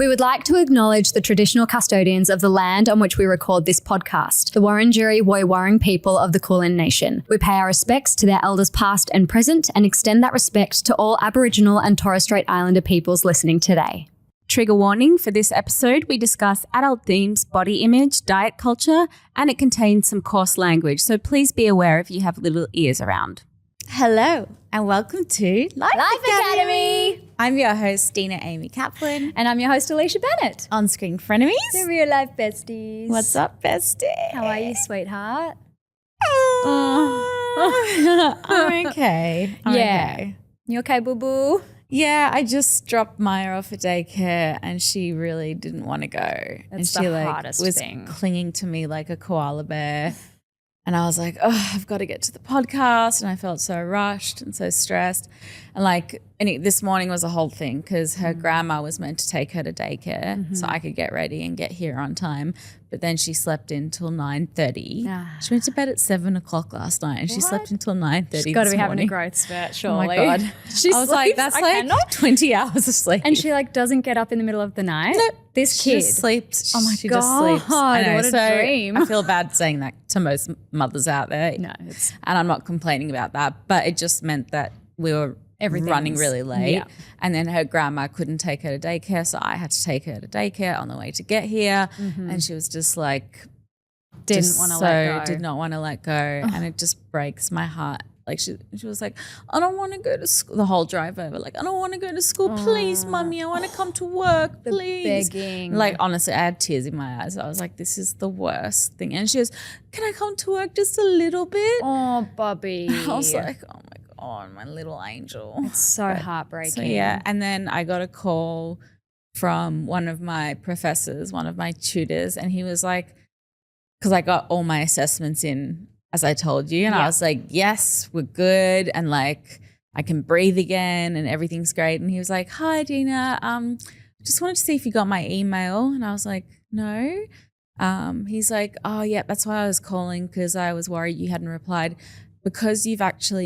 We would like to acknowledge the traditional custodians of the land on which we record this podcast, the Wurundjeri Woi-wurrung people of the Kulin Nation. We pay our respects to their elders past and present and extend that respect to all Aboriginal and Torres Strait Islander peoples listening today. Trigger warning for this episode, we discuss adult themes, body image, diet culture, and it contains some coarse language, so please be aware if you have little ears around. Hello and welcome to Life Academy! I'm your host, Dena Amy Kaplan. And I'm your host, Alicia Bennett. On-screen frenemies. The real life besties. What's up, bestie? How are you, sweetheart? I'm okay. Okay. You okay, boo-boo? Yeah, I just dropped Maya off at daycare and she really didn't want to go. And she hardest was thing. clinging to me like a koala bear. And I was like, oh, I've got to get to the podcast. And I felt so rushed and so stressed. And this morning was a whole thing because her grandma was meant to take her to daycare so I could get ready and get here on time. But then she slept until 9:30. She went to bed at 7 o'clock last night and she slept until 9:30. She's got to be having a growth spurt, surely. Oh my God. I was like, that's like 20 hours of sleep. And she doesn't get up in the middle of the night? Nope. This She kid. just sleeps. Oh my she God, just sleeps. I know, what a dream. I feel bad saying that to most mothers out there. No. And I'm not complaining about that, but it just meant that we were running really late. Yeah. And then her grandma couldn't take her to daycare, so I had to take her to daycare on the way to get here. And she was just like, Did not want to let go. And it just breaks my heart. Like she was like, I don't want to go to school. The whole drive over, like, I don't want to go to school. Please, Mummy, I want to come to work. Please. Begging. Like, honestly, I had tears in my eyes. I was like, this is the worst thing. And she goes, can I come to work just a little bit? Oh, Bobby. I was like, oh my God, my little angel. It's so heartbreaking. So yeah, and then I got a call from one of my professors, one of my tutors, and he was like, because I got all my assessments in, as I told you, and I was like, yes, we're good, and like I can breathe again and everything's great. And he was like, hi, Dena, just wanted to see if you got my email. And I was like, no. He's like, oh yeah, that's why I was calling, because I was worried you hadn't replied, because you've actually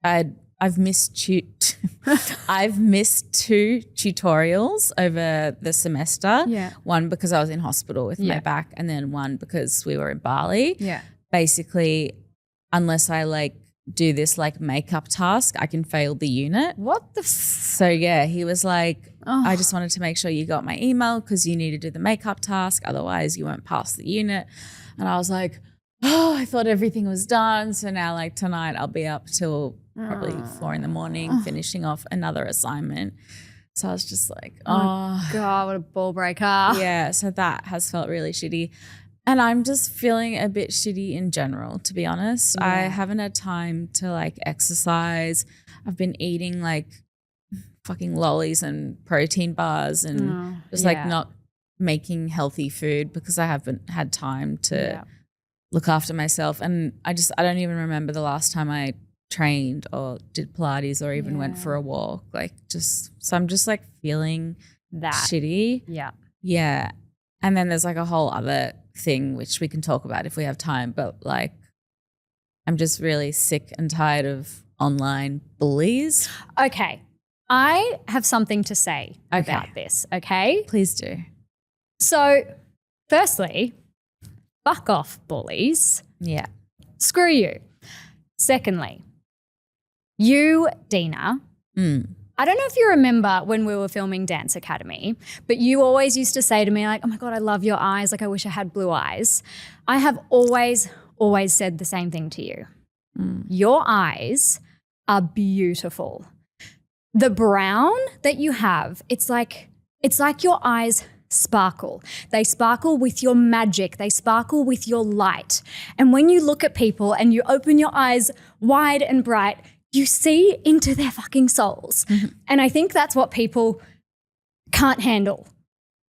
I've missed 2 tutorials over the semester. Yeah. One because I was in hospital with my back, and then one because we were in Bali. Yeah. Basically, unless I like do this like makeup task, I can fail the unit. What the So yeah, he was like, I just wanted to make sure you got my email because you need to do the makeup task. Otherwise you won't pass the unit. And I was like, oh, I thought everything was done. So now like tonight I'll be up till probably 4 a.m, finishing off another assignment. So I was just like, oh God, what a ball breaker. yeah. So that has felt really shitty. And I'm just feeling a bit shitty in general, to be honest. Yeah. I haven't had time to like exercise. I've been eating like fucking lollies and protein bars and just like not making healthy food because I haven't had time to look after myself. And I don't even remember the last time I trained or did Pilates or even went for a walk. So I'm just like feeling that shitty. Yeah. Yeah. And then there's like a whole other thing which we can talk about if we have time, but like I'm just really sick and tired of online bullies. Okay. I have something to say about this, okay? Please do. So, firstly, fuck off, bullies. Yeah. Screw you. Secondly, you, Dena, I don't know if you remember when we were filming Dance Academy, but you always used to say to me like, oh my God, I love your eyes. Like I wish I had blue eyes. I have always said the same thing to you. Your eyes are beautiful. The brown that you have, it's like your eyes sparkle. They sparkle with your magic. They sparkle with your light. And when you look at people and you open your eyes wide and bright, you see into their fucking souls. And I think that's what people can't handle.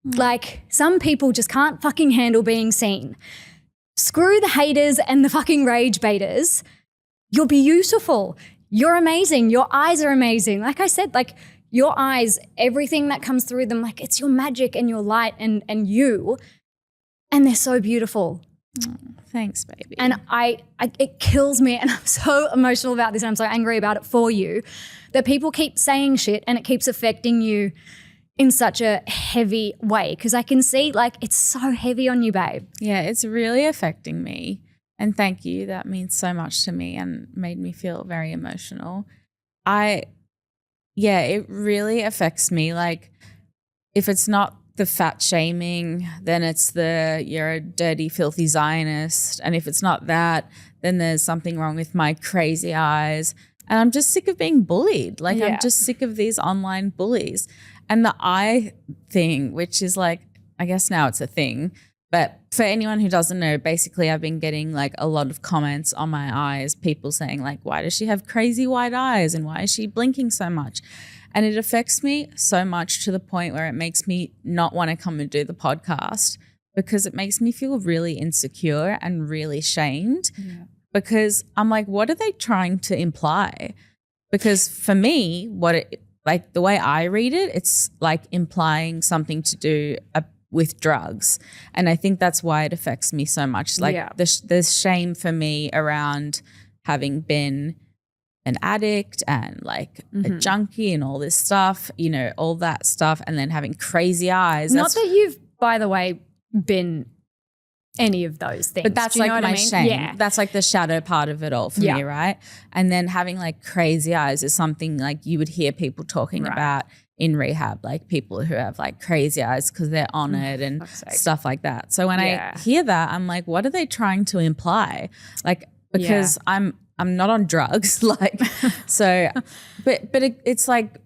Like some people just can't fucking handle being seen. Screw the haters and the fucking rage baiters. You're beautiful. You're amazing. Your eyes are amazing. Like I said, like your eyes, everything that comes through them, like it's your magic and your light and you, and they're so beautiful. Thanks, baby. And it kills me, and I'm so emotional about this and I'm so angry about it for you, that people keep saying shit and it keeps affecting you in such a heavy way, because I can see like it's so heavy on you, babe. Yeah, it's really affecting me. And thank you. That means so much to me and made me feel very emotional. It really affects me. Like, if it's not the fat shaming, then it's you're a dirty, filthy Zionist. And if it's not that, then there's something wrong with my crazy eyes. And I'm just sick of being bullied. Like, I'm just sick of these online bullies. And the eye thing, which is like, I guess now it's a thing. But for anyone who doesn't know, basically I've been getting like a lot of comments on my eyes, people saying like, why does she have crazy white eyes and why is she blinking so much? And it affects me so much to the point where it makes me not want to come and do the podcast, because it makes me feel really insecure and really shamed, because I'm like, what are they trying to imply? Because for me, like the way I read it, it's like implying something to do with drugs. And I think that's why it affects me so much. Like there's shame for me around having been an addict and like a junkie and all this stuff, you know, all that stuff, and then having crazy eyes. Not that you've, by the way, been any of those things. But that's like my shame. Yeah. That's like the shadow part of it all for me, right? And then having like crazy eyes is something like you would hear people talking about in rehab, like people who have like crazy eyes because they're on it and stuff like that. So when I hear that, I'm like, what are they trying to imply? Like, because I'm not on drugs, like, so, but it's like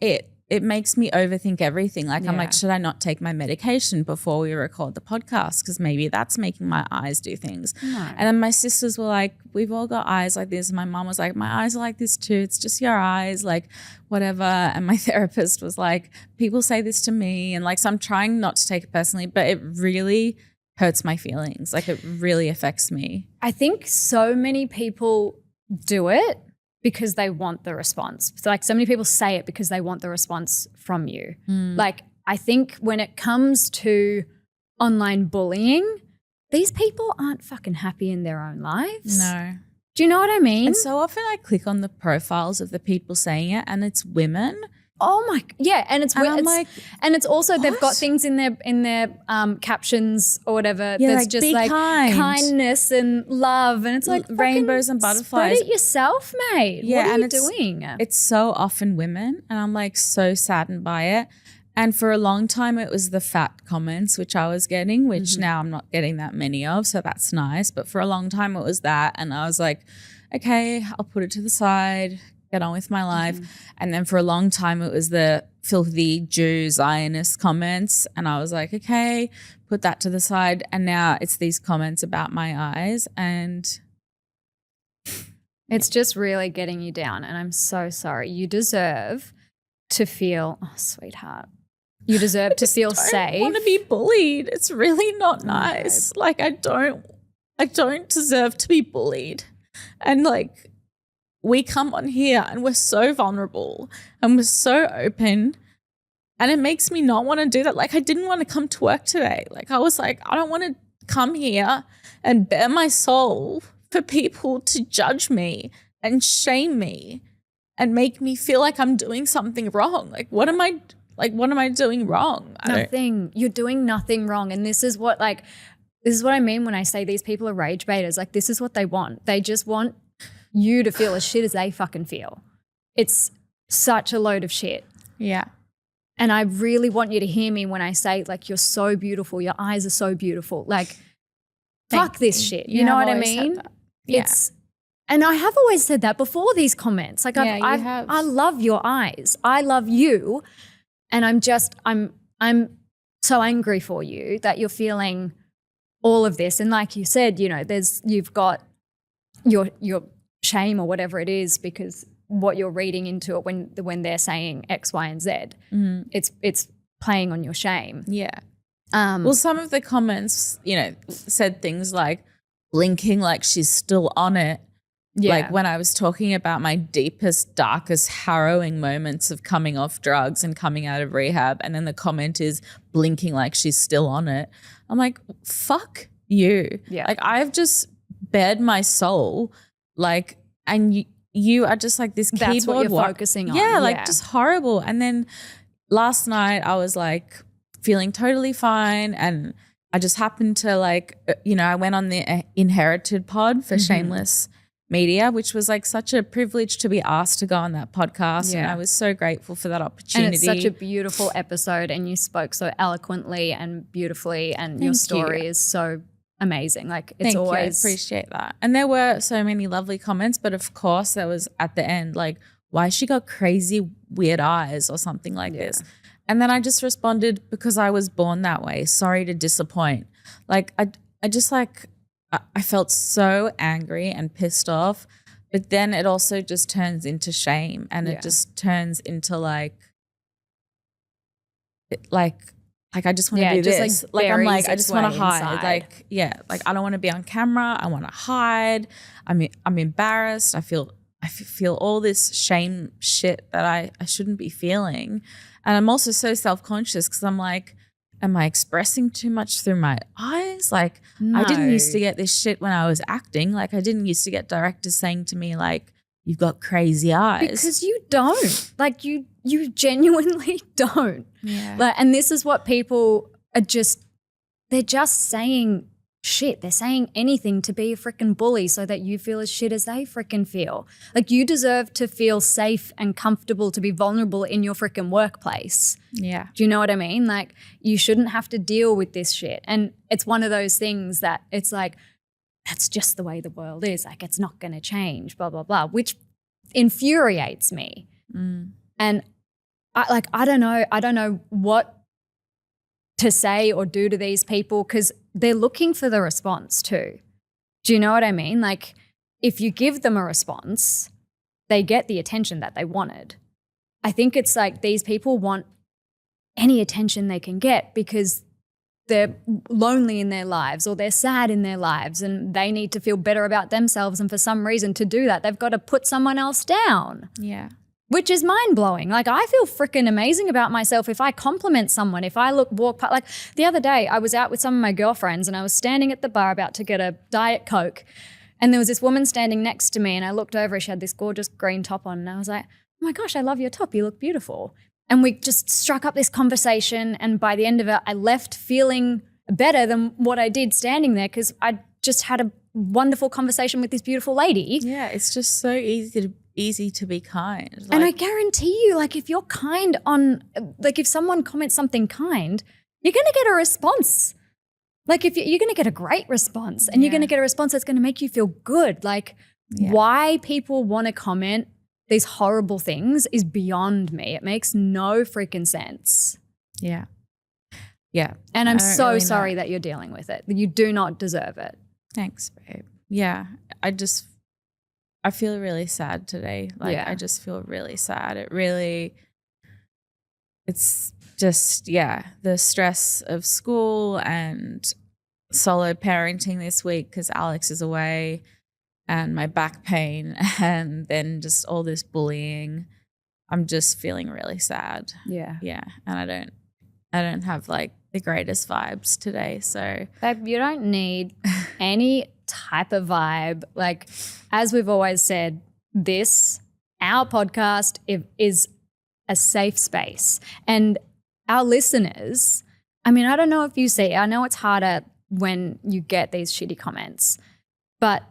it makes me overthink everything. Like I'm like, should I not take my medication before we record the podcast? Because maybe that's making my eyes do things. No. And then my sisters were like, we've all got eyes like this. And my mom was like, my eyes are like this too. It's just your eyes, like whatever. And my therapist was like, people say this to me. And like, so I'm trying not to take it personally, but it really hurts my feelings. Like it really affects me. I think so many people do it because they want the response. So like so many people say it because they want the response from you. Like I think when it comes to online bullying, these people aren't fucking happy in their own lives. No. Do you know what I mean? And so often I click on the profiles of the people saying it and it's women. Oh my, yeah, and it's like, and it's also they've got things in their captions or whatever that's like, just like kindness and love, and it's like rainbows and butterflies. Spread it yourself, mate. Yeah, what are you doing? It's so often women, and I'm like so saddened by it. And for a long time, it was the fat comments which I was getting, which now I'm not getting that many of, so that's nice. But for a long time, it was that, and I was like, okay, I'll put it to the side. Get on with my life. And then for a long time it was the filthy Jew Zionist comments, and I was like, okay, put that to the side. And now it's these comments about my eyes, and it's just really getting you down. And I'm so sorry. You deserve to feel, oh sweetheart, you deserve to feel safe. I want to be bullied. It's really not nice. Like I don't deserve to be bullied. And like we come on here and we're so vulnerable and we're so open, and it makes me not want to do that. Like I didn't want to come to work today. Like I was like, I don't want to come here and bare my soul for people to judge me and shame me and make me feel like I'm doing something wrong. Like what am I doing wrong? Nothing. You're doing nothing wrong. And this is what I mean when I say these people are rage baiters. Like this is what they want. They just want you to feel as shit as they fucking feel. It's such a load of shit. Yeah. And I really want you to hear me when I say like, you're so beautiful. Your eyes are so beautiful. Like fuck this shit. You know what I mean? Yeah. And I have always said that before these comments. Like I love your eyes. I love you. And I'm so angry for you that you're feeling all of this. And like you said, you know, you've got your shame or whatever it is because what you're reading into it when they're saying X, Y, and Z, it's playing on your shame. Yeah. Well, some of the comments, you know, said things like blinking like she's still on it. Yeah. Like when I was talking about my deepest, darkest, harrowing moments of coming off drugs and coming out of rehab, and then the comment is blinking like she's still on it. I'm like, fuck you. Yeah. Like I've just bared my soul. Like, and you are just like this keyboard. That's what you're focusing on. Yeah, like just horrible. And then last night I was like feeling totally fine, and I just happened to like, I went on the Inherited pod for Shameless Media, which was like such a privilege to be asked to go on that podcast. And I was so grateful for that opportunity. And it's such a beautiful episode, and you spoke so eloquently and beautifully, and your story is so amazing. Like it's always I appreciate that. And there were so many lovely comments, but of course there was at the end like, why she got crazy weird eyes or something like this. And then I just responded, because I was born that way. Sorry to disappoint. Like I just like, I felt so angry and pissed off, but then it also just turns into shame, and it just turns into like I just want to do this. Like I'm like, I just want to hide. Inside. Like I don't want to be on camera. I want to hide. I'm embarrassed. I feel all this shame shit that I shouldn't be feeling. And I'm also so self-conscious because I'm like, am I expressing too much through my eyes? Like I didn't used to get this shit when I was acting. Like I didn't used to get directors saying to me like, you've got crazy eyes. Because you don't. Like you genuinely don't. Yeah. Like, and this is what people are they're just saying shit. They're saying anything to be a freaking bully so that you feel as shit as they freaking feel. Like you deserve to feel safe and comfortable to be vulnerable in your freaking workplace. Yeah. Do you know what I mean? Like you shouldn't have to deal with this shit. And it's one of those things that it's like, that's just the way the world is. Like it's not going to change, blah, blah, blah, which infuriates me. And I don't know what to say or do to these people, because they're looking for the response too. Do you know what I mean? Like if you give them a response, they get the attention that they wanted. I think it's like these people want any attention they can get because they're lonely in their lives or they're sad in their lives and they need to feel better about themselves. And for some reason to do that, they've got to put someone else down. Yeah. Which is mind-blowing. Like I feel freaking amazing about myself if I compliment someone, if I walk past. Like the other day I was out with some of my girlfriends and I was standing at the bar about to get a Diet Coke, and there was this woman standing next to me, and I looked over, she had this gorgeous green top on, and I was like, oh my gosh, I love your top, you look beautiful. And we just struck up this conversation, and by the end of it I left feeling better than what I did standing there, because I just had a wonderful conversation with this beautiful lady. Yeah, it's just so easy to be kind. Like, and I guarantee you, like if you're kind on, like if someone comments something kind, you're going to get a response. Like if you're going to get a great response, and you're going to get a response that's going to make you feel good. Like why people want to comment these horrible things is beyond me. It makes no freaking sense. Yeah. Yeah. And I'm so really sorry that you're dealing with it. You do not deserve it. Thanks, babe. Yeah. I feel really sad today. Like I just feel really sad. It's just, the stress of school and solo parenting this week because Alex is away, and my back pain, and then just all this bullying. I'm just feeling really sad. Yeah. Yeah. And I don't have like the greatest vibes today. So babe, you don't need any type of vibe. Like as we've always said, our podcast is a safe space. And our listeners, I mean, I don't know if you see, I know it's harder when you get these shitty comments, but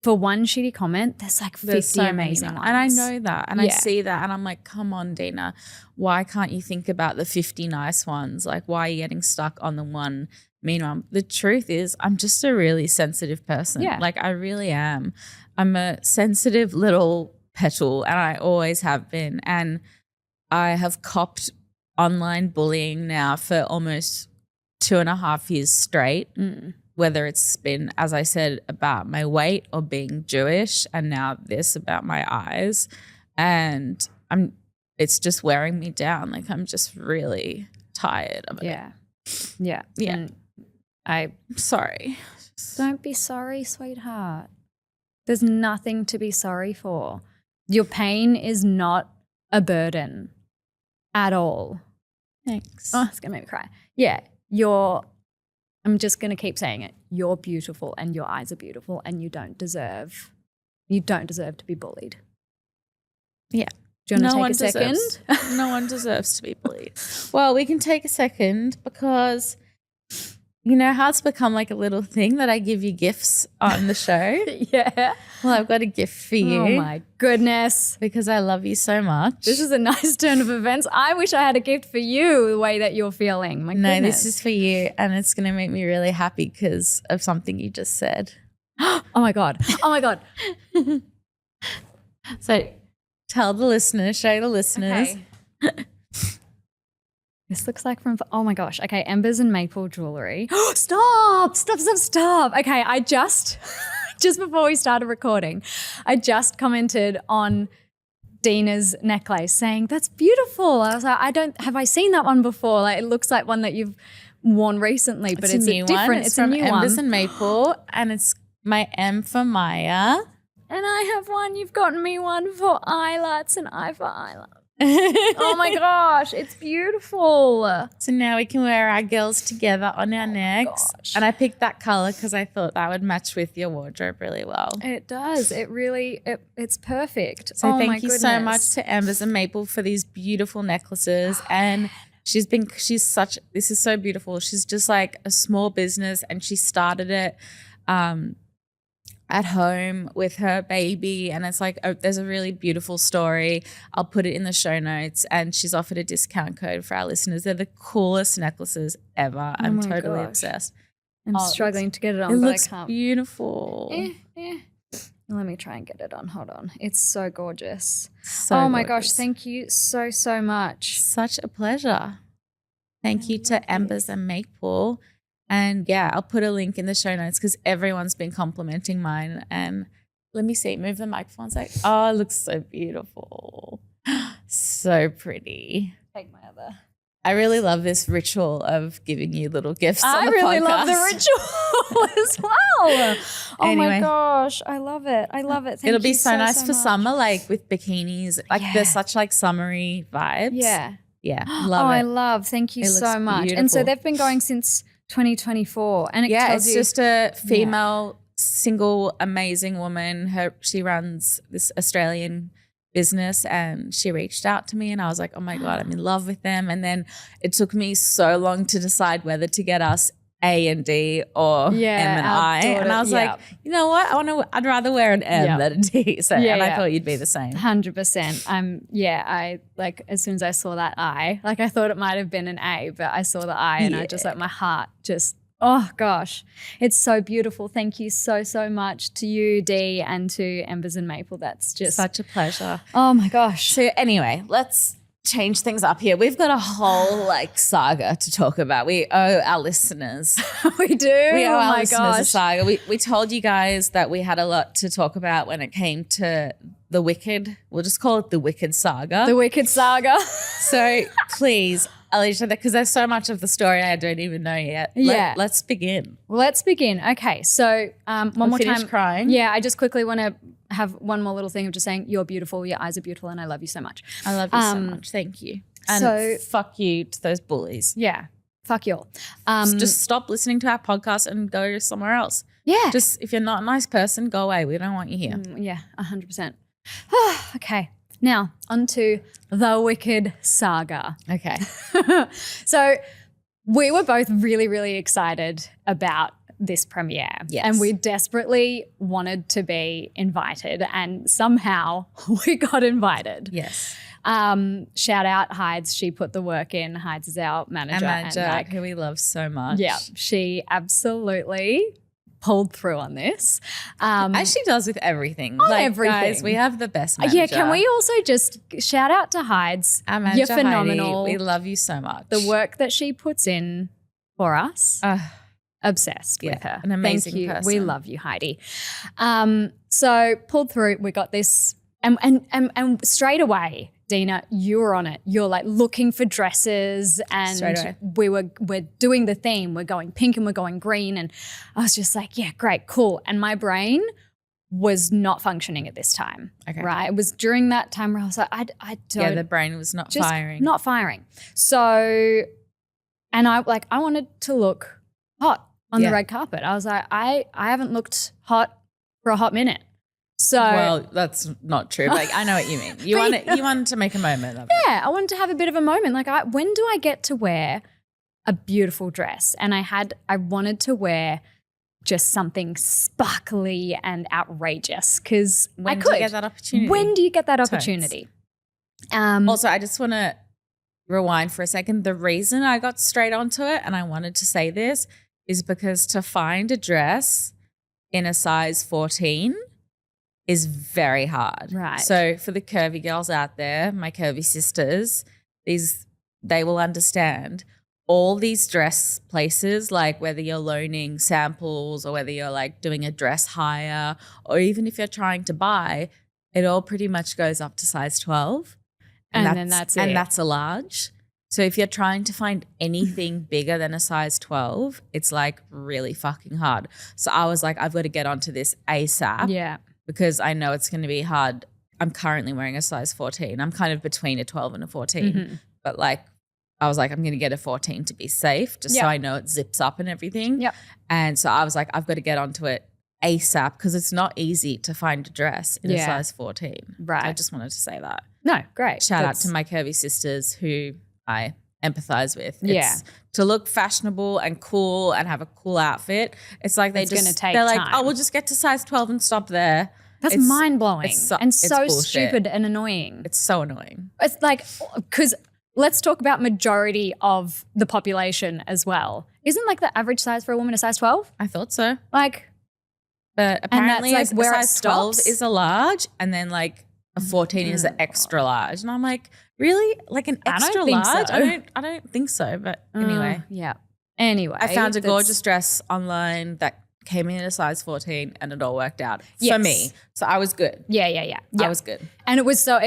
for one shitty comment, there's like 50 so amazing ones. And I know that. And I see that. And I'm like, come on, Dena, why can't you think about the 50 nice ones? Like, why are you getting stuck on the one mean one? The truth is, I'm just a really sensitive person. Yeah. Like, I really am. I'm a sensitive little petal, and I always have been. And I have copped online bullying now for almost 2.5 years straight. Whether it's been, as I said, about my weight or being Jewish, and now this about my eyes. And it's just wearing me down. Like I'm just really tired of it. Yeah. Yeah. Yeah. And I'm sorry. Don't be sorry, sweetheart. There's nothing to be sorry for. Your pain is not a burden at all. Thanks. Oh, it's going to make me cry. Yeah. I'm just going to keep saying it. You're beautiful, and your eyes are beautiful, and you don't deserve to be bullied. Yeah. Do you want to take a second? No one deserves to be bullied. Well, we can take a second because you know how it's become like a little thing that I give you gifts on the show? Yeah. Well, I've got a gift for you. Oh my goodness. Because I love you so much. This is a nice turn of events. I wish I had a gift for you the way that you're feeling. My No, goodness. this is for you and it's going to make me really happy because of something you just said. Oh my God. Oh my God. So tell the listeners, show the listeners. Okay. This looks like from, oh my gosh. Okay, embers and maple jewelry. Stop. Okay, I just before we started recording, I just commented on Dena's necklace saying, that's beautiful. I was like, have I seen that one before? Like, it looks like one that you've worn recently, but it's a new different, one. it's from a new Embers one. and Maple and it's my M for Maya. And I have one, you've gotten me one for eyelets and I for eyelets. Oh my gosh, it's beautiful. So now we can wear our girls together on our necks. gosh. And I picked that color because I thought that would match with your wardrobe really well. It does. It really, it's perfect. So oh my thank you so goodness. much to Embers and Maple for these beautiful necklaces. And this is so beautiful. She's just like a small business and she started it at home with her baby. And it's like, there's a really beautiful story. I'll put it in the show notes. And she's offered a discount code for our listeners. They're the coolest necklaces ever. I'm my totally gosh. obsessed. I'm struggling to get it on, It but looks I can't. beautiful. Let me try and get it on. Hold on. It's so gorgeous. So oh my gosh. gorgeous. Thank you so, so much. Such a pleasure. Thank you to Embers and Maple. And yeah, I'll put a link in the show notes because everyone's been complimenting mine. And let me see, move the microphone a sec. Oh, it looks so beautiful. So pretty. Take my other. I really love this ritual of giving you little gifts on I the really podcast. love the ritual as well. Oh Anyway. my gosh. I love it. I love it. Thank It'll be you so nice for much. summer, like with bikinis. Like Yeah. there's such like summery vibes. Yeah. Yeah, love I it. love. Thank you It so looks much. And so beautiful. they've been going since 2024. And it Yeah, tells it's you, just a female, single, amazing woman. She runs this Australian business and she reached out to me and I was like, oh my God, I'm in love with them. And then it took me so long to decide whether to get us A and D or M and our I. daughter- And I was like, you know what? I'd rather wear an M than a D. So, Yeah, and I yeah. thought you'd be the same. 100%. I like as soon as I saw that I, like I thought it might have been an A, but I saw the I and I just like my heart just, oh gosh, it's so beautiful. Thank you so, so much to you, Dee, and to Embers and Maple. That's just Such a pleasure. oh my gosh. So anyway, let's change things up here. We've got a whole like saga to talk about. We owe our listeners. We do. We owe oh our my listeners a gosh. saga. We told you guys that we had a lot to talk about when it came to the Wicked. We'll just call it the Wicked Saga. The Wicked Saga. So please, Alicia, because there's so much of the story I don't even know yet. Yeah. Let's begin. Well, let's begin. Okay, so one more finish time. crying. Yeah, I just quickly want to have one more little thing of just saying you're beautiful, your eyes are beautiful, and I love you so much. I love you so much. Thank you. And so- fuck you to those bullies. Yeah, fuck you all. Just stop listening to our podcast and go somewhere else. Yeah. Just if you're not a nice person, go away. We don't want you here. Yeah, 100%. Okay, now on to the Wicked Saga. Okay. So we were both really, really excited about this premiere. Yes. And we desperately wanted to be invited and somehow we got invited. Yes. Shout out Hides. She put the work in. Hides is our manager. and like, who we love so much. yeah, she absolutely pulled through on this. As she does with everything. everything. Guys, we have the best manager. Yeah, can we also just shout out to Hides? Our manager, You're phenomenal. Heidi, we love you so much. The work that she puts in for us. Obsessed with her. an amazing Thank you. person. We love you, Heidi. So pulled through, we got this and straight away, Dena, you were on it. You're like looking for dresses Straight and away. we're doing the theme. We're going pink and we're going green. And I was just like, yeah, great, cool. And my brain was not functioning at this time. Okay. Right. It was during that time where I was like, I don't Yeah, the brain was not just firing. not firing. So, and I wanted to look hot on the Yeah. red carpet. I was like, I haven't looked hot for a hot minute. So well, that's not true. Like I know what you mean. You wanted to make a moment of it. yeah, I wanted to have a bit of a moment. Like when do I get to wear a beautiful dress? And I wanted to wear just something sparkly and outrageous because I could. When do you get that opportunity? When do you get that opportunity? Also, I just want to rewind for a second. The reason I got straight onto it and I wanted to say this is because to find a dress in a size 14 is very hard. Right. So for the curvy girls out there, my curvy sisters, they will understand all these dress places, like whether you're loaning samples or whether you're like doing a dress hire or even if you're trying to buy, it all pretty much goes up to size 12. And then that's it. And that's a large. So if you're trying to find anything bigger than a size 12, it's like really fucking hard. So I was like, I've got to get onto this ASAP. Yeah. Because I know it's going to be hard. I'm currently wearing a size 14. I'm kind of between a 12 and a 14. Mm-hmm. But like, I was like, I'm going to get a 14 to be safe just so I know it zips up and everything. Yep. And so I was like, I've got to get onto it ASAP because it's not easy to find a dress in a size 14. Right. I just wanted to say that. No, great. Shout out to my curvy sisters who I empathize with. Yeah. To look fashionable and cool and have a cool outfit. It's like It's gonna take they're like, time. oh, we'll just get to size 12 and stop there. That's It's- mind-blowing it's so- and it's so bullshit. stupid and annoying. It's so annoying. It's like, because let's talk about majority of the population as well. Isn't like the average size for a woman a size 12? I thought so. Like, But apparently like a where it size 12 stops? is a large and then like a 14 is an extra large. And I'm like, really? Like an I don't extra think large? so. I don't think so. But anyway. yeah. Anyway. I found a that's- gorgeous dress online that came in a size 14 and it all worked out Yes. for me. So I was good. Yeah. I was good. And it was so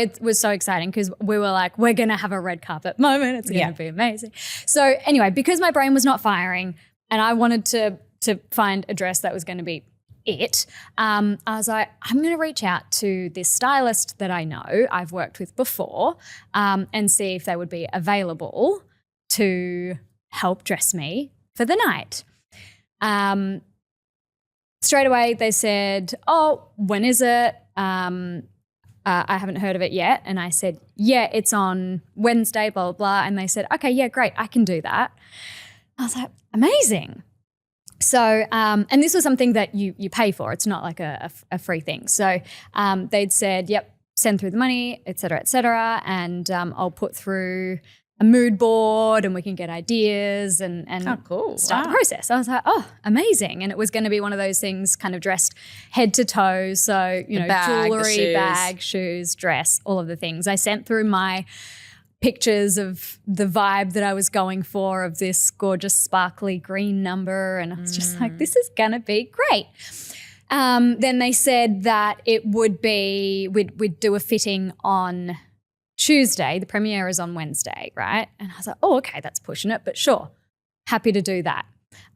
exciting because we were like, we're going to have a red carpet moment. It's going to be amazing. So anyway, because my brain was not firing and I wanted to find a dress that was going to be it, I was like, I'm going to reach out to this stylist that I know I've worked with before and see if they would be available to help dress me for the night. Straight away, they said, oh, when is it? I haven't heard of it yet. And I said, yeah, it's on Wednesday, blah, blah, blah. And they said, okay, yeah, great, I can do that. I was like, amazing. So, and this was something that you pay for. It's not like a free thing. So they'd said, yep, send through the money, et cetera, and I'll put through a mood board and we can get ideas and start the process. I was like, oh, amazing. And it was going to be one of those things kind of dressed head to toe. So, you know, jewelry, bag, shoes, dress, all of the things. I sent through my pictures of the vibe that I was going for of this gorgeous sparkly green number. And I was just like, this is going to be great. Then they said that it would be, we'd do a fitting on Tuesday. The premiere is on Wednesday, right? And I was like, oh, okay, that's pushing it, but sure, happy to do that.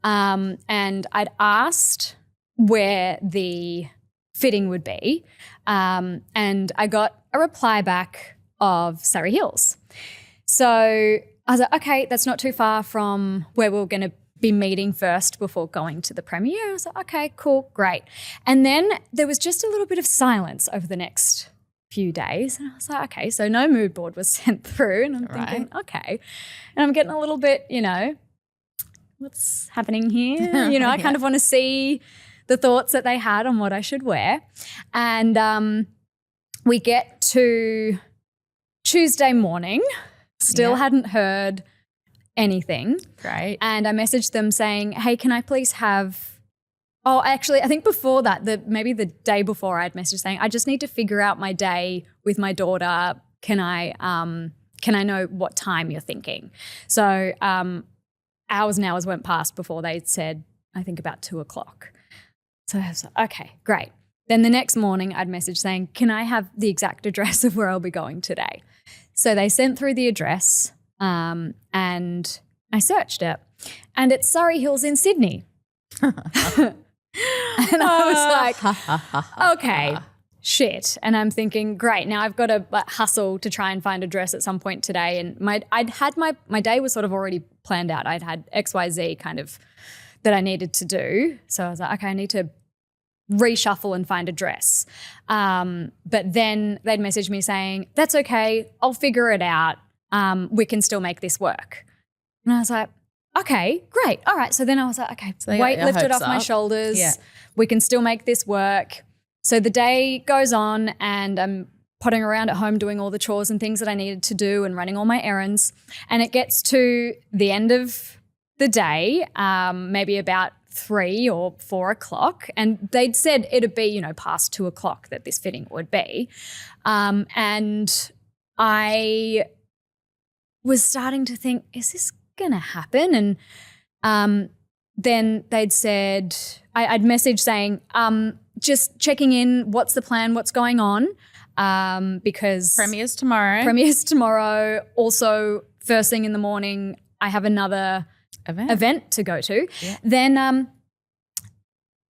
And I'd asked where the fitting would be, and I got a reply back of Surrey Hills. So I was like, okay, that's not too far from where we were going to be meeting first before going to the premiere. I was like, okay, cool, great. And then there was just a little bit of silence over the next few days. And I was like, okay, so no mood board was sent through. And I'm thinking, okay. And I'm getting a little bit, you know, what's happening here? You know, I kind of want to see the thoughts that they had on what I should wear. And we get to Tuesday morning, still hadn't heard anything. Great. And I messaged them saying, hey, can I please have, oh, actually, I think before that, maybe the day before I'd messaged saying, I just need to figure out my day with my daughter. Can I know what time you're thinking? So hours and hours went past before they said, I think about 2:00. So I was like, okay, great. Then the next morning I'd message saying, can I have the exact address of where I'll be going today? So they sent through the address and I searched it. And it's Surrey Hills in Sydney. And I was like, okay, shit. And I'm thinking, great, now I've got to hustle to try and find a dress at some point today. And my day was sort of already planned out. I'd had XYZ kind of that I needed to do. So I was like, okay, I need to reshuffle and find a dress. But then they'd message me saying, that's okay, I'll figure it out. We can still make this work. And I was like, okay, great. All right. So then I was like, okay, So weight lifted off my shoulders. Yeah. We can still make this work. So the day goes on and I'm potting around at home doing all the chores and things that I needed to do and running all my errands. And it gets to the end of the day, maybe about 3 or 4 o'clock. And they'd said it'd be, past 2 o'clock that this fitting would be. And I was starting to think, is this going to happen? And then they'd said, I'd messaged saying, just checking in, what's the plan, what's going on? Because Premiere's tomorrow. Also, first thing in the morning, I have another event to go to. Yeah. Then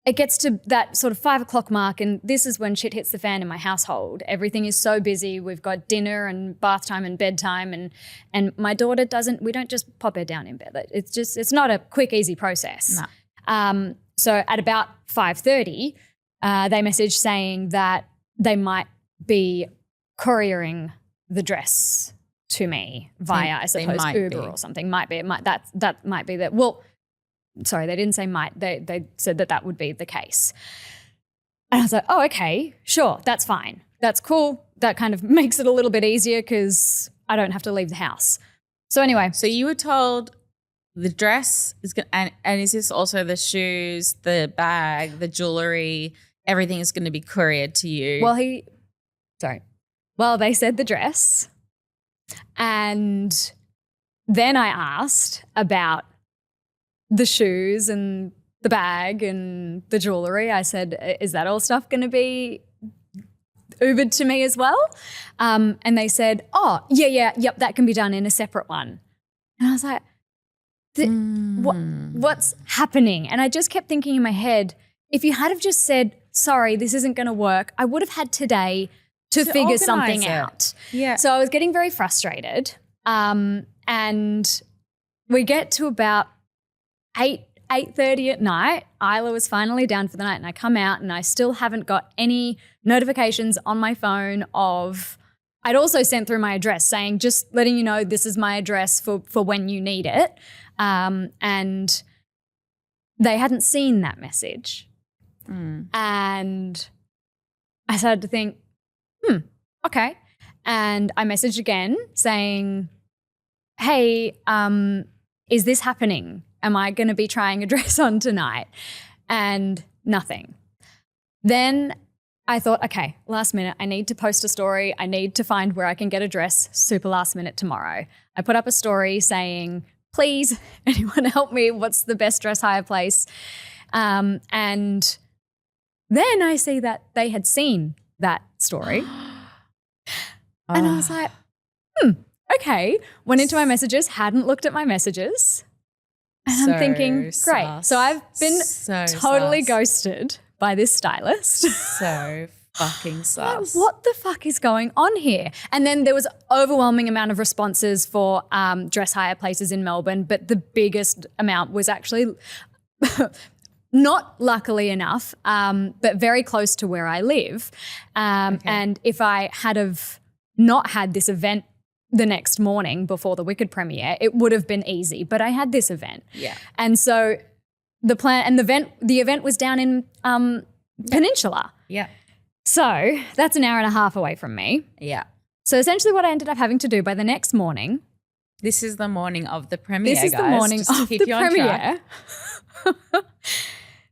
it gets to that sort of 5 o'clock mark, and this is when shit hits the fan in my household. Everything is so busy. We've got dinner and bath time and bedtime, and my daughter we don't just pop her down in bed. It's not a quick, easy process. No. So at about 5:30, they messaged saying that they might be couriering the dress to me via, I suppose, Uber or something. Might be. That might be that. Well, sorry, they didn't say might. They said that would be the case. And I was like, oh, okay, sure, that's fine. That's cool. That kind of makes it a little bit easier because I don't have to leave the house. So anyway. So you were told the dress is going to, and is this also the shoes, the bag, the jewelry, everything is going to be couriered to you? Well, they said the dress. And then I asked about the shoes and the bag and the jewelry. I said, is that all stuff going to be Ubered to me as well? And they said, oh, yep, that can be done in a separate one. And I was like, what's happening? And I just kept thinking in my head, if you had have just said, sorry, this isn't going to work, I would have had today to figure something out. Yeah. So I was getting very frustrated. And we get to about 8:30 at night. Isla was finally down for the night, and I come out and I still haven't got any notifications on my phone of, I'd also sent through my address saying, just letting you know this is my address for when you need it. And they hadn't seen that message. And I started to think, okay. And I messaged again saying, hey, is this happening? Am I going to be trying a dress on tonight? And nothing. Then I thought, okay, last minute, I need to post a story. I need to find where I can get a dress super last minute tomorrow. I put up a story saying, please, anyone help me? What's the best dress hire place? And then I see that they had seen that story. And I was like, okay. Went into my messages, hadn't looked at my messages. And I'm thinking, great. So I've been totally ghosted by this stylist. So fucking sus. Like, what the fuck is going on here? And then there was overwhelming amount of responses for dress hire places in Melbourne, but the biggest amount was actually not luckily enough, but very close to where I live. And if I had have not had this event the next morning before the Wicked premiere, it would have been easy. But I had this event. Yeah. And so the plan and the event was down in Peninsula. Yeah. So that's an hour and a half away from me. Yeah. So essentially what I ended up having to do by the next morning. This is the morning of the premiere, This is guys, the morning just to of keep the you on premiere.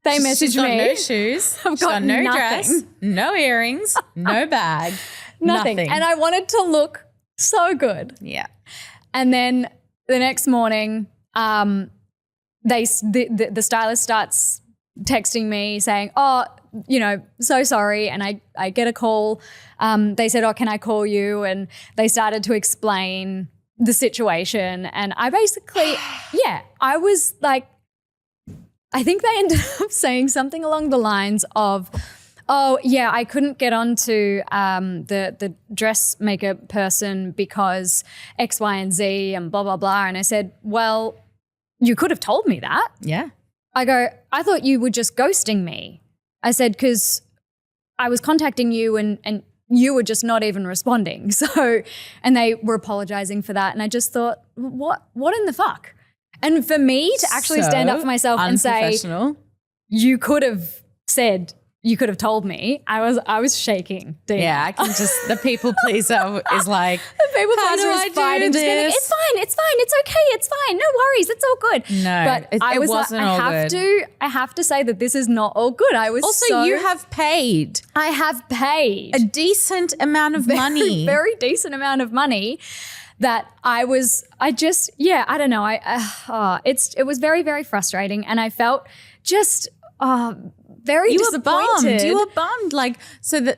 They messaged She's got me. no shoes. I've She's got got no nothing. dress, no earrings, no bag. Nothing. And I wanted to look so good. Yeah. And then the next morning, the stylist starts texting me saying, oh, so sorry. And I get a call. They said, oh, can I call you? And they started to explain the situation. And I basically, I was like, I think they ended up saying something along the lines of, oh, yeah, I couldn't get onto the dressmaker person because X, Y, and Z and blah, blah, blah. And I said, well, you could have told me that. Yeah. I go, I thought you were just ghosting me. I said, because I was contacting you and you were just not even responding. So, and they were apologizing for that. And I just thought, what in the fuck? And for me to actually stand up for myself and say, you could have said, you could have told me, I was shaking. Dena. Yeah, I can just, the people pleaser is like, the people how pleaser do is I do fighting. Just being like, this? it's fine, it's okay, it's fine, no worries, it's all good. No, but I was wasn't like, all good. I have to say that this is not all good. I was Also, you have paid I have paid a decent amount of money. very decent amount of money. That I don't know. It was very, very frustrating, and I felt just very disappointed. You were bummed. Like, so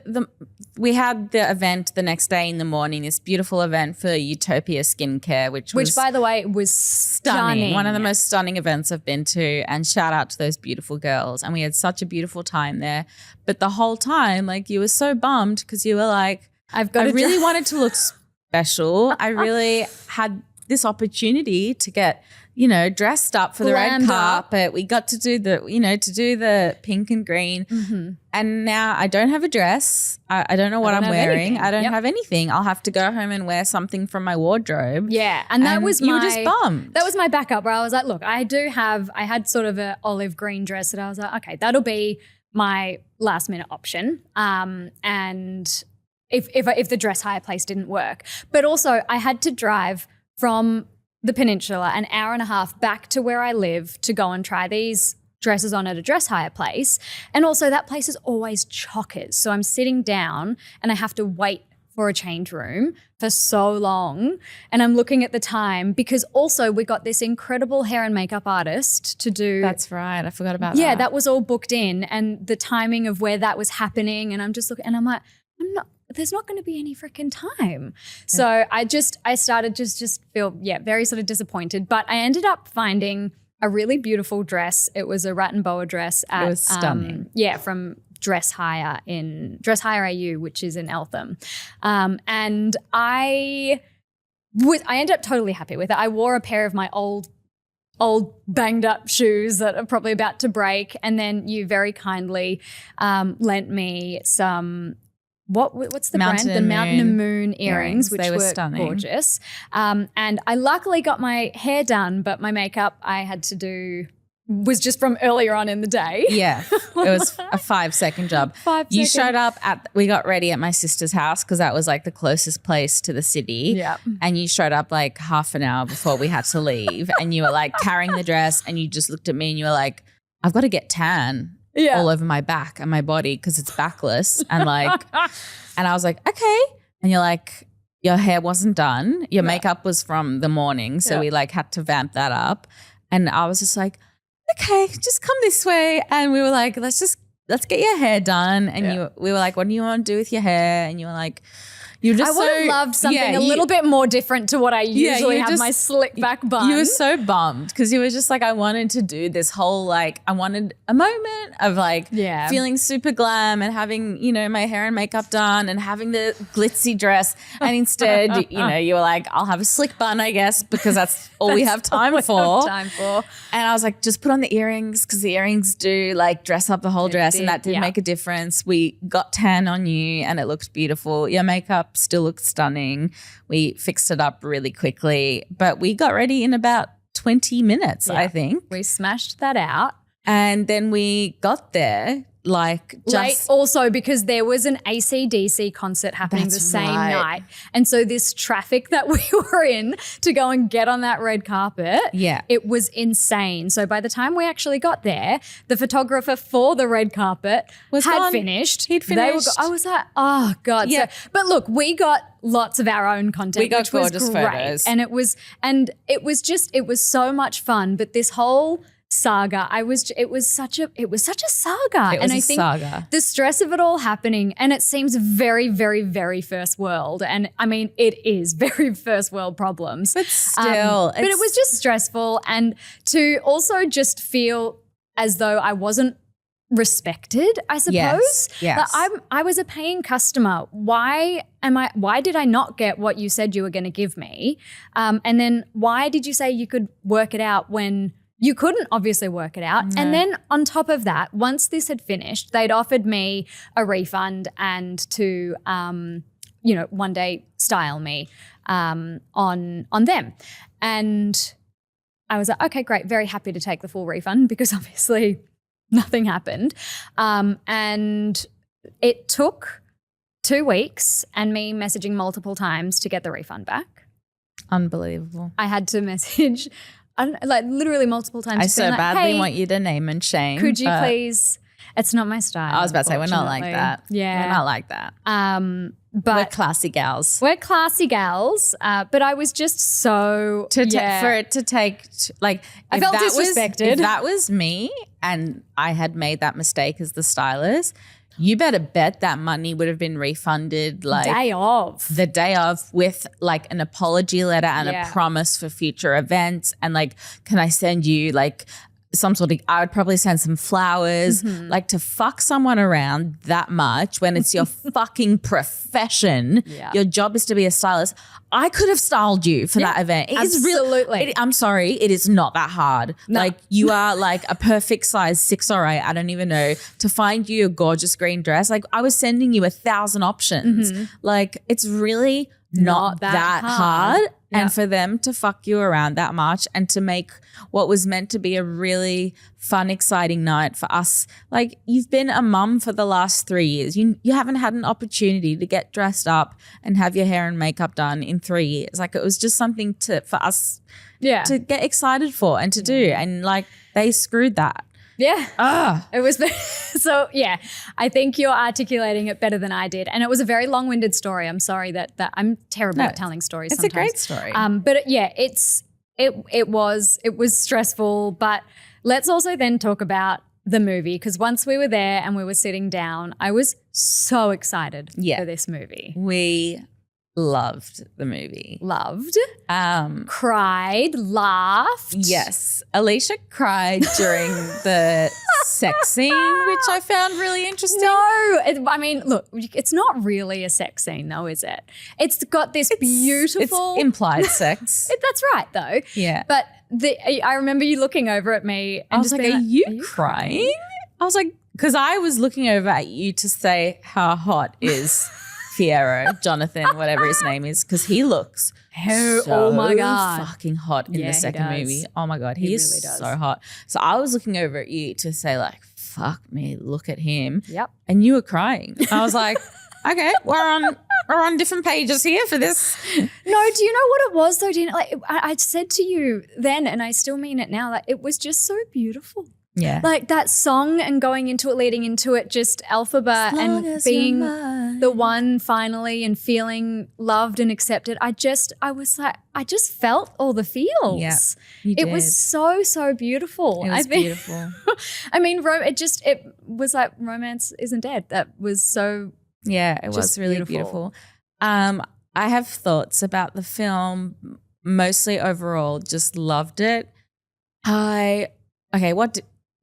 we had the event the next day in the morning, this beautiful event for Utopia Skincare, which by the way was stunning. One of the most stunning events I've been to, and shout out to those beautiful girls. And we had such a beautiful time there. But the whole time, like, you were so bummed because you were like, I really wanted to look special. I really had this opportunity to get, dressed up for the red carpet. We got to do the pink and green. Mm-hmm. And now I don't have a dress. I don't know what I'm wearing. Anything. I don't have anything. I'll have to go home and wear something from my wardrobe. Yeah. And that was you were just bummed. That was my backup where I was like, look, I had sort of an olive green dress that I was like, okay, that'll be my last minute option. And if the dress hire place didn't work. But also I had to drive from the peninsula an hour and a half back to where I live to go and try these dresses on at a dress hire place. And also that place is always chockers. So I'm sitting down and I have to wait for a change room for so long. And I'm looking at the time because also we got this incredible hair and makeup artist to do. That's right. I forgot about that. Yeah, that was all booked in, and the timing of where that was happening. And I'm just looking and I'm like, there's not going to be any freaking time. So I started just feel, very sort of disappointed. But I ended up finding a really beautiful dress. It was a rat and boa dress. It was stunning. From Dress Hire AU, which is in Eltham. And I ended up totally happy with it. I wore a pair of my old banged up shoes that are probably about to break. And then you very kindly lent me some what's the brand? The Mountain and Moon earrings, which were stunning. Gorgeous. And I luckily got my hair done, but my makeup I had to do was just from earlier on in the day. Yeah, it was a 5-second job. You showed up we got ready at my sister's house because that was like the closest place to the city. Yeah. And you showed up like half an hour before we had to leave, and you were like carrying the dress, and you just looked at me and you were like, I've got to get tan. Yeah. All over my back and my body because it's backless, and like, and I was like, okay. And you're like, your hair wasn't done. Your makeup was from the morning. So we like had to vamp that up. And I was just like, okay, just come this way. And we were like, let's get your hair done. And we were like, what do you want to do with your hair? And you were like, I would have loved something a little bit more different to what I usually have, my slick back bun. You were so bummed because you were just like, I wanted to do this whole like, I wanted a moment of like feeling super glam and having, my hair and makeup done and having the glitzy dress. And instead, you were like, I'll have a slick bun, I guess, because that's all we have time for. And I was like, just put on the earrings because the earrings do like dress up the whole dress, and that did make a difference. We got tan on you and it looked beautiful. Your makeup still looked stunning. We fixed it up really quickly, but we got ready in about 20 minutes, I think. We smashed that out. And then we got there like just late also because there was an AC/DC concert happening the same night. And so this traffic that we were in to go and get on that red carpet, it was insane. So by the time we actually got there, the photographer for the red carpet had finished. He'd finished. I was like, oh God. Yeah. So, but look, we got lots of our own content, we got which was gorgeous great. Photos. And it was so much fun. But this whole saga, it was such a saga. And I think the stress of it all happening, and it seems very, very, very first world. And I mean, it is very first world problems. But still. But it was just stressful. And to also just feel as though I wasn't respected, I suppose. Yes. I was a paying customer. Why did I not get what you said you were going to give me? And then why did you say you could work it out when you couldn't obviously work it out. No. And then on top of that, once this had finished, they'd offered me a refund and to, one day style me on them. And I was like, okay, great. Very happy to take the full refund because obviously nothing happened. And it took 2 weeks and me messaging multiple times to get the refund back. Unbelievable. I had to message literally multiple times. I so badly want you to name and shame. Could you please? It's not my style. I was about to say, we're not like that. Yeah. We're not like that. But we're classy gals. We're classy gals. But I was just so for it to take like I felt disrespected. If that was me and I had made that mistake as the stylist, you better bet that money would have been refunded like the day of with like an apology letter and a promise for future events. And like, can I send you like some sort of, I would probably send some flowers, like to fuck someone around that much when it's your fucking profession. Yeah. Your job is to be a stylist. I could have styled you for that event. It is really, I'm sorry, it is not that hard. No. Like you are like a perfect size 6 or 8, I don't even know, to find you a gorgeous green dress. Like I was sending you 1,000 options. Like it's really not that hard. Yeah. And for them to fuck you around that much and to make what was meant to be a really fun, exciting night for us. Like you've been a mum for the last 3 years. You haven't had an opportunity to get dressed up and have your hair and makeup done in 3 years. Like it was just something for us to get excited for and to do. And like they screwed that. Yeah. It was so I think you're articulating it better than I did. And it was a very long-winded story. I'm sorry that I'm terrible at telling stories sometimes. It's a great story. But it was stressful, but let's also then talk about the movie because once we were there and we were sitting down, I was so excited for this movie. We loved the movie. Cried, laughed. Yes. Alicia cried during the sex scene, which I found really interesting. No, look, it's not really a sex scene though, is it? It's got this beautiful… It's implied sex. That's right though. Yeah. But I remember you looking over at me and I was like, are you crying? I was like, because I was looking over at you to say how hot is Fierro, Jonathan, whatever his name is, because he looks so fucking hot in the second movie. Oh my God, he is really so hot. So I was looking over at you to say like, fuck me, look at him. Yep. And you were crying. I was like, okay, we're on different pages here for this. No, do you know what it was though, Dena? Like I said to you then, and I still mean it now, like it was just so beautiful. Yeah. Like that song and going into it, leading into it, just Alphabet and being the one finally and feeling loved and accepted. I just felt all the feels. Yeah, it was so, so beautiful. It was beautiful. I mean, it was like romance isn't dead. That was so it was really beautiful. I have thoughts about the film, mostly overall, just loved it.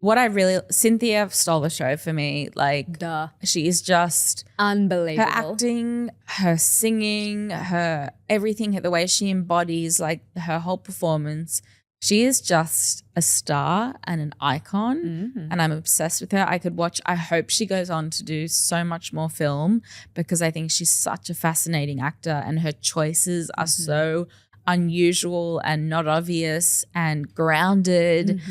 What I really, Cynthia stole the show for me. Like, she is just unbelievable. Her acting, her singing, her everything, the way she embodies like her whole performance. She is just a star and an icon, and I'm obsessed with her. I hope she goes on to do so much more film because I think she's such a fascinating actor and her choices are so unusual and not obvious and grounded.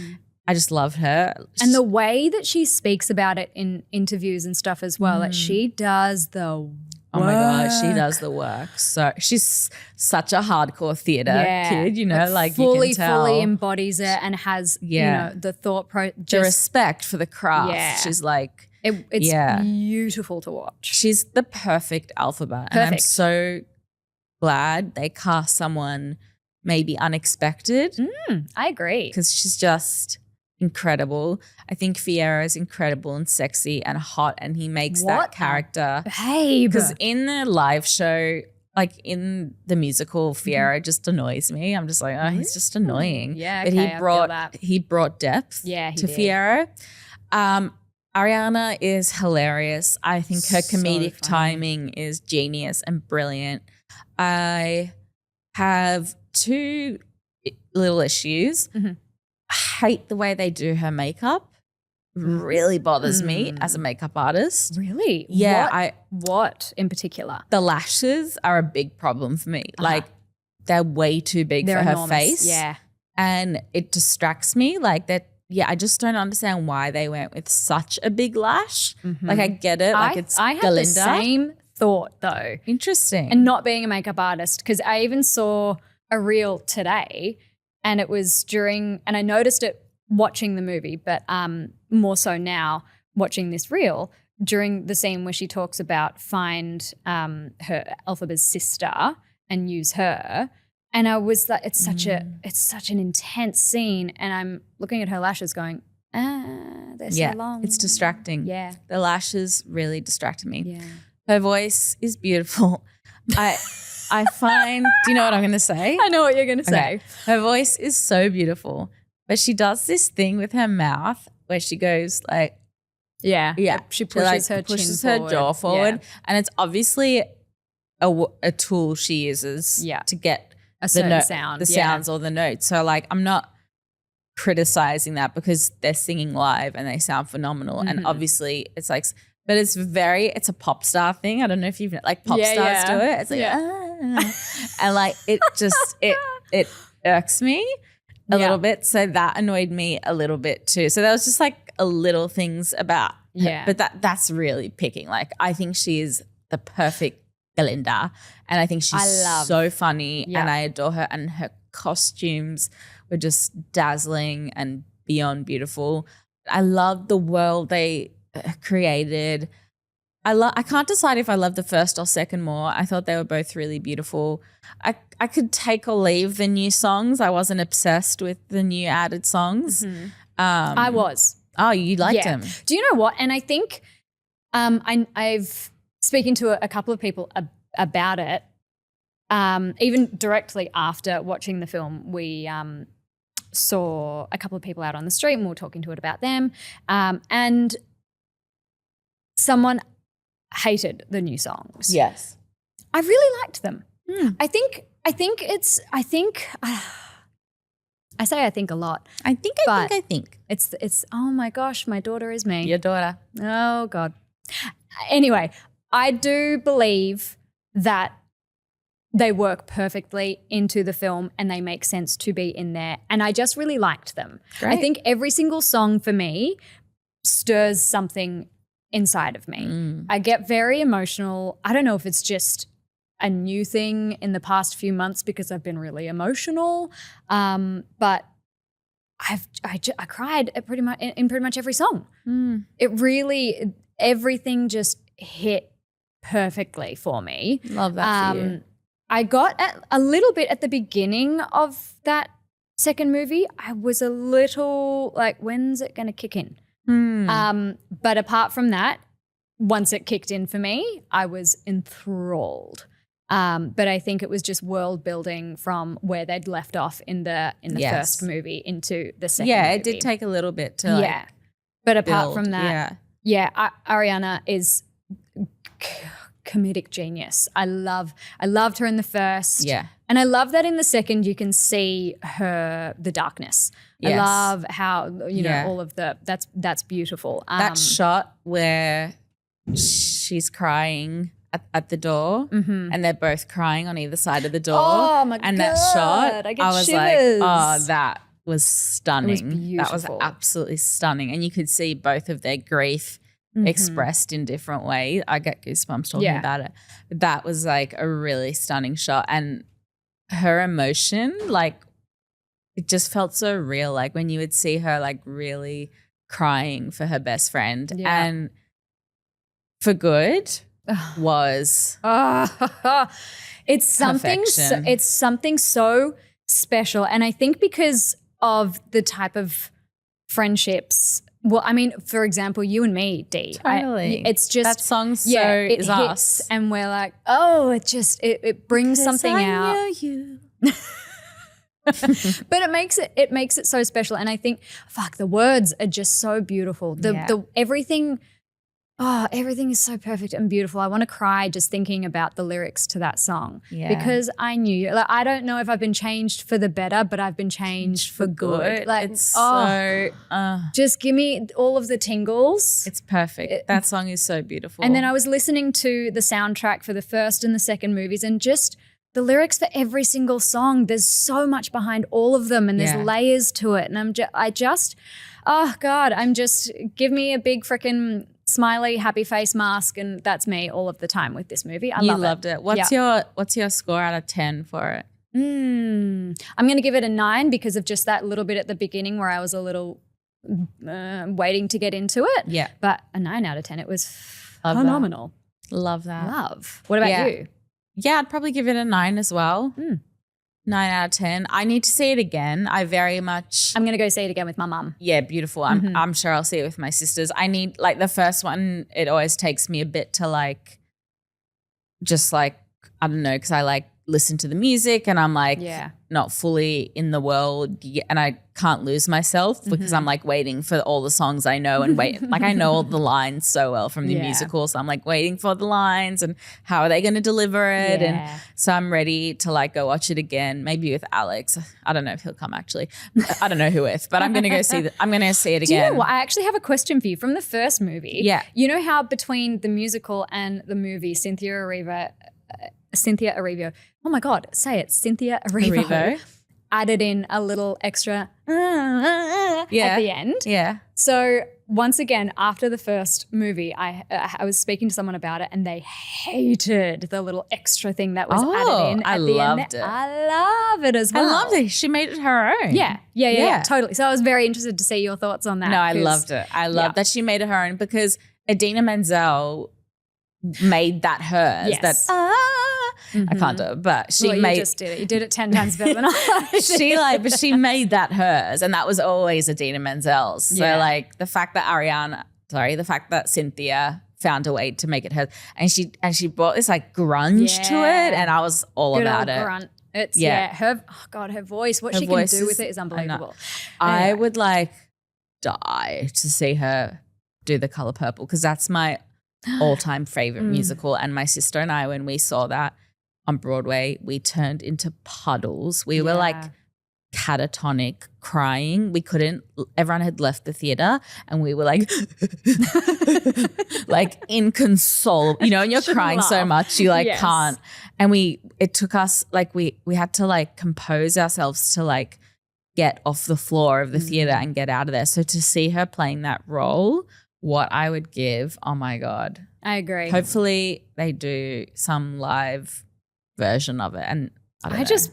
I just love her. And the way that she speaks about it in interviews and stuff as well, like she does the work. Oh my God, she does the work. So she's such a hardcore theater kid, like fully, you can tell. Fully embodies it and has, the thought the respect for the craft. Yeah. She's like, it's beautiful to watch. She's the perfect Alphabet. And I'm so glad they cast someone maybe unexpected. I agree. Because she's just incredible. I think Fierro is incredible and sexy and hot, and he makes that character. Babe. Because in the live show, like in the musical, Fierro just annoys me. I'm just like, oh, he's just annoying. Yeah, but he brought depth to Fierro. Ariana is hilarious. I think her comedic timing is genius and brilliant. I have 2 little issues. hate the way they do her makeup. Really bothers me as a makeup artist. Really? Yeah. What in particular? The lashes are a big problem for me. Like they're way too big for her enormous. face. Yeah. And it distracts me. Like that. Yeah, I just don't understand why they went with such a big lash. Like I get it. Like it's I had Galinda. the same thought though. Interesting. And not being a makeup artist, because I even saw a reel today and it was and I noticed it watching the movie, but more so now watching this reel during the scene where she talks about find her Elphaba's sister and use her. And I was like, it's such an intense scene. And I'm looking at her lashes going, they're so long. It's distracting. Yeah. The lashes really distracted me. Yeah. Her voice is beautiful. I find, do you know what I'm going to say? I know what you're going to say. Her voice is so beautiful, but she does this thing with her mouth where she goes like, Yeah. She pushes her chin forward. jaw forward. And it's obviously a tool she uses to get a certain sound. The sounds or the notes. So like I'm not criticizing that because they're singing live and they sound phenomenal. And obviously it's like, but it's a pop star thing. I don't know if you've like pop stars do it. It's like, and like it just, it irks me a little bit. So that annoyed me a little bit too. So that was just like a little things about her. But that's really picking. Like I think she is the perfect Galinda, and I think she's so funny and I adore her, and her costumes were just dazzling and beyond beautiful. I love the world they created. I can't decide if I love the first or second more. I thought they were both really beautiful. I could take or leave the new songs. I wasn't obsessed with the new added songs. I was. Oh, you liked them. Do you know what? And I think I've speaking to a couple of people about it, even directly after watching the film, we saw a couple of people out on the street and we were talking to it about them. And someone hated the new songs. Yes. I really liked them. I think I think a lot. I think. It's oh my gosh, my daughter is me. Your daughter. Oh God. Anyway, I do believe that they work perfectly into the film and they make sense to be in there. And I just really liked them. Great. I think every single song for me stirs something inside of me. I get very emotional. I don't know if it's just a new thing in the past few months because I've been really emotional, but I cried at pretty much every song. It really, everything just hit perfectly for me. Love that for you. I got a little bit at the beginning of that second movie. I was a little like, when's it going to kick in? But apart from that, once it kicked in for me, I was enthralled. But I think it was just world building from where they'd left off in the first movie into the second movie. Yeah, it did take a little bit to But apart from that, Ariana is comedic genius. I loved her in the first. Yeah. And I love that in the second you can see the darkness. Yes. I love how, know, all of that's beautiful. That shot where she's crying at the door and they're both crying on either side of the door. Oh my God. And that shot, I was shivers. like, oh, that was stunning. It was beautiful. That was absolutely stunning. And you could see both of their grief expressed in different ways. I get goosebumps talking about it. But that was like a really stunning shot. And her emotion, like it just felt so real. Like when you would see her like really crying for her best friend and for good was it's something it's something so special. And I think because of the type of friendships, well, I mean, for example, you and me, Dee. Totally. It's just that song it is hits us. And we're like, oh, it brings something out. Know you. But it makes it so special. And I think, the words are just so beautiful. The everything Oh, everything is so perfect and beautiful. I want to cry just thinking about the lyrics to that song because I knew you. Like, I don't know if I've been changed for the better, but I've been changed for good. Like, it's just give me all of the tingles. It's perfect. That song is so beautiful. And then I was listening to the soundtrack for the first and the second movies, and just the lyrics for every single song. There's so much behind all of them, and there's layers to it. And give me a big freaking smiley, happy face mask, and that's me all of the time with this movie. I loved it. What's your score out of 10 for it? I'm going to give it a 9 because of just that little bit at the beginning where I was a little waiting to get into it. Yeah. But a 9 out of 10. It was phenomenal. Love that. What about you? Yeah, I'd probably give it a 9 as well. 9 out of 10. I need to see it again. I'm going to go see it again with my mum. Yeah, beautiful. I'm sure I'll see it with my sisters. I need, like, the first one, it always takes me a bit to, like, just, like, I don't know, because I, like, listen to the music and I'm, like, not fully in the world and I can't lose myself because I'm, like, waiting for all the songs I know and like, I know all the lines so well from the musical. So I'm, like, waiting for the lines and how are they going to deliver it? And so I'm ready to, like, go watch it again, maybe with Alex. I don't know if he'll come, actually. I don't know who with, but I'm going to go see it again. Do you know what? I actually have a question for you from the first movie. Yeah. You know how between the musical and the movie, Cynthia Erivo, oh my God, say it, Cynthia Erivo added in a little extra at the end. Yeah. So once again, after the first movie, I was speaking to someone about it and they hated the little extra thing that was added in at the end. I love it as well. I loved it. She made it her own. Yeah, totally. So I was very interested to see your thoughts on that. No, I loved it. I loved that she made it her own because Idina Menzel made that hers. Yes. I can't do it, but you just did it. You did it 10 times better than I did. But she made that hers, and that was always Idina Menzel's. So like the fact that Cynthia found a way to make it hers, and she brought this like grunge to it, and I was all Good about old it. Grunt. It's her voice. What she can do with it is unbelievable. I would like die to see her do The Color Purple because that's my all-time favorite musical, and my sister and I, when we saw that on Broadway, we turned into puddles. We were like catatonic crying. We couldn't, everyone had left the theater and we were like like inconsolable, you know, and you're crying so much you like can't. And it took us like we had to like compose ourselves to like get off the floor of the theater and get out of there. So to see her playing that role, what I would give, oh my God. I agree. Hopefully they do some live version of it. And I just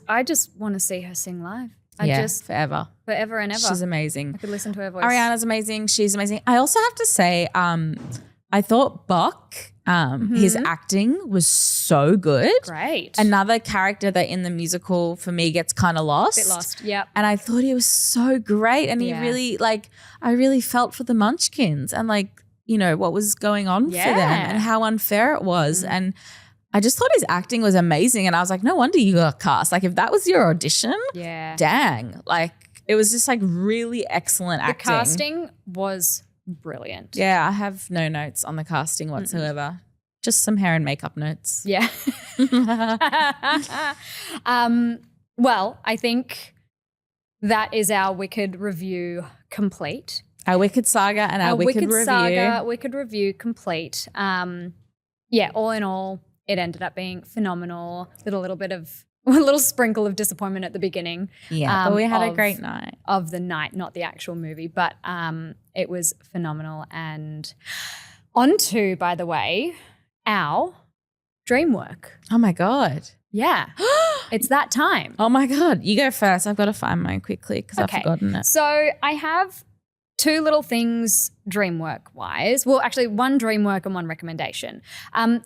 want to see her sing live. Forever and ever. She's amazing. I could listen to her voice. Ariana's amazing. She's amazing. I also have to say, I thought Buck, his acting was so good. Great. Another character that in the musical for me gets kind of lost. Bit lost, yeah. And I thought he was so great. And he really I really felt for the Munchkins and like, you know, what was going on for them and how unfair it was. And I just thought his acting was amazing. And I was like, no wonder you got cast. Like if that was your audition, dang. Like it was just like really excellent acting. The casting was brilliant. Yeah, I have no notes on the casting whatsoever. Just some hair and makeup notes. Yeah. Well, I think that is our Wicked review complete. Our Wicked Saga and our Wicked Review. Wicked Review complete. All in all, it ended up being phenomenal. A little sprinkle of disappointment at the beginning. Yeah, but we had a great night. Of the night, not the actual movie, but it was phenomenal. And on to, by the way, our Dreamwork. Oh my God. Yeah. It's that time. Oh my God. You go first. I've got to find mine quickly because I've forgotten it. So I have two little things Dreamwork-wise. Well, actually one Dreamwork and one recommendation.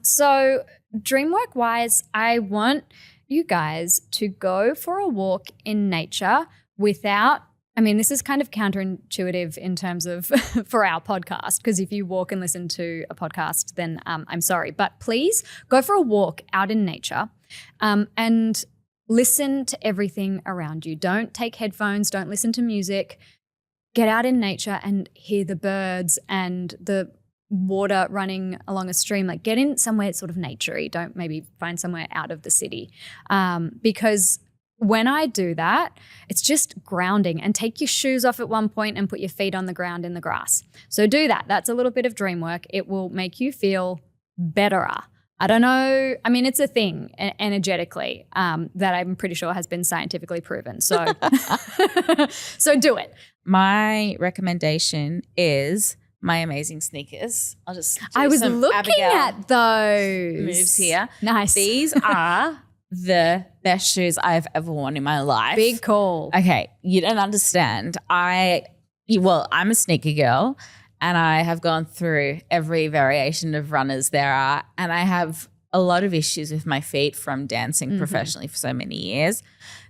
So Dreamwork-wise, I want you guys to go for a walk in nature without, I mean, this is kind of counterintuitive in terms of for our podcast, because if you walk and listen to a podcast, then I'm sorry. But please go for a walk out in nature and listen to everything around you. Don't take headphones. Don't listen to music. Get out in nature and hear the birds and the water running along a stream, like get in somewhere sort of naturey. Don't maybe find somewhere out of the city, because when I do that, it's just grounding. And take your shoes off at one point and put your feet on the ground in the grass. So do that. That's a little bit of dream work. It will make you feel betterer. I don't know. I mean, it's a thing energetically that I'm pretty sure has been scientifically proven. So, so do it. My recommendation is my amazing sneakers. I'll just do I was some looking Abigail at those moves here. Nice. These are the best shoes I've ever worn in my life. Big call. Okay, you don't understand. I'm a sneaker girl, and I have gone through every variation of runners there are, and I have a lot of issues with my feet from dancing professionally for so many years.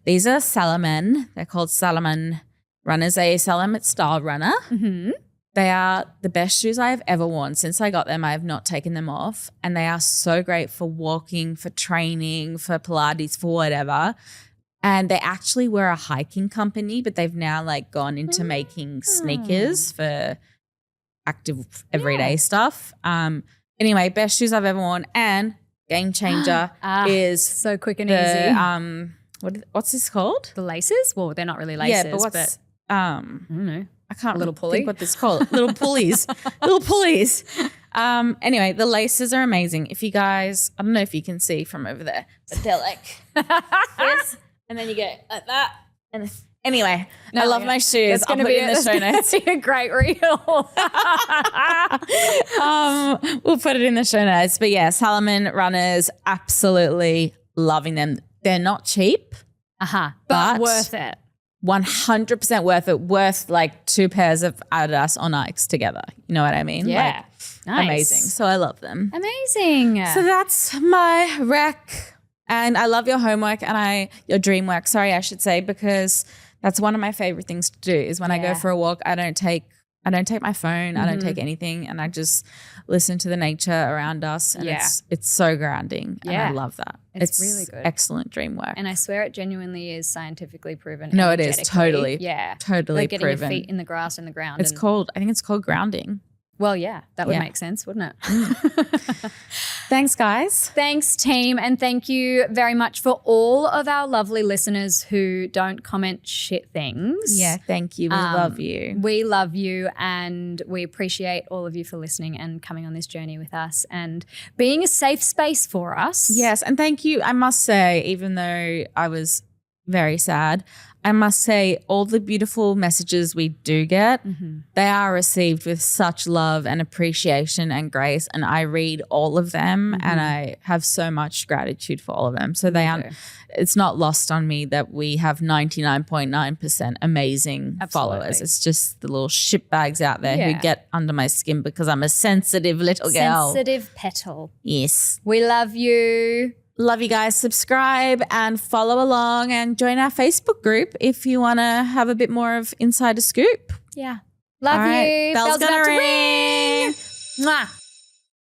These are Salomon. They're called Salomon runners. They sell them at Style Runner. Mm-hmm. They are the best shoes I have ever worn. Since I got them, I have not taken them off, and they are so great for walking, for training, for Pilates, for whatever. And they actually were a hiking company, but they've now like gone into making sneakers for active everyday stuff. Anyway, best shoes I've ever worn, and game changer is so quick and the easy. What's this called? The laces? Well, they're not really laces. Yeah, but what's I don't know. I can't little pulley? think what this is called. Little pulleys. Little pulleys. Anyway, the laces are amazing. If you guys, I don't know if you can see from over there, but they're like this, and then you go like that. And anyway, I love my shoes. I'll put it in the show notes. That's a great reel. We'll put it in the show notes. But yeah, Salomon runners, absolutely loving them. They're not cheap. But worth it. 100% worth it. Worth like 2 pairs of Adidas or Nikes together. You know what I mean? Yeah. Like, Nice. amazing. So I love them. Amazing. So that's my rec. And I love your homework and your dream work. Sorry, I should say, because that's one of my favorite things to do is when I go for a walk, I don't take my phone. I don't take anything, and I just listen to the nature around us, and it's so grounding, and I love that. It's really good. Excellent dream work. And I swear it genuinely is scientifically proven. No, it is totally. Yeah. Totally like getting proven. your feet in the grass and the ground. I think it's called grounding. Well, yeah, that would make sense, wouldn't it? Thanks, guys. Thanks, team. And thank you very much for all of our lovely listeners who don't comment shit things. Yeah, thank you. We love you. We love you, and we appreciate all of you for listening and coming on this journey with us and being a safe space for us. Yes, and thank you. I must say, even though I was very sad, I must say all the beautiful messages we do get, they are received with such love and appreciation and grace, and I read all of them and I have so much gratitude for all of them. So it's not lost on me that we have 99.9% amazing followers. It's just the little shitbags out there who get under my skin because I'm a sensitive little girl. Sensitive petal. Yes. We love you. Love you guys. Subscribe and follow along and join our Facebook group if you want to have a bit more of Insider Scoop. Yeah. Love you. Bell's Bell's about gonna to ring. Mwah.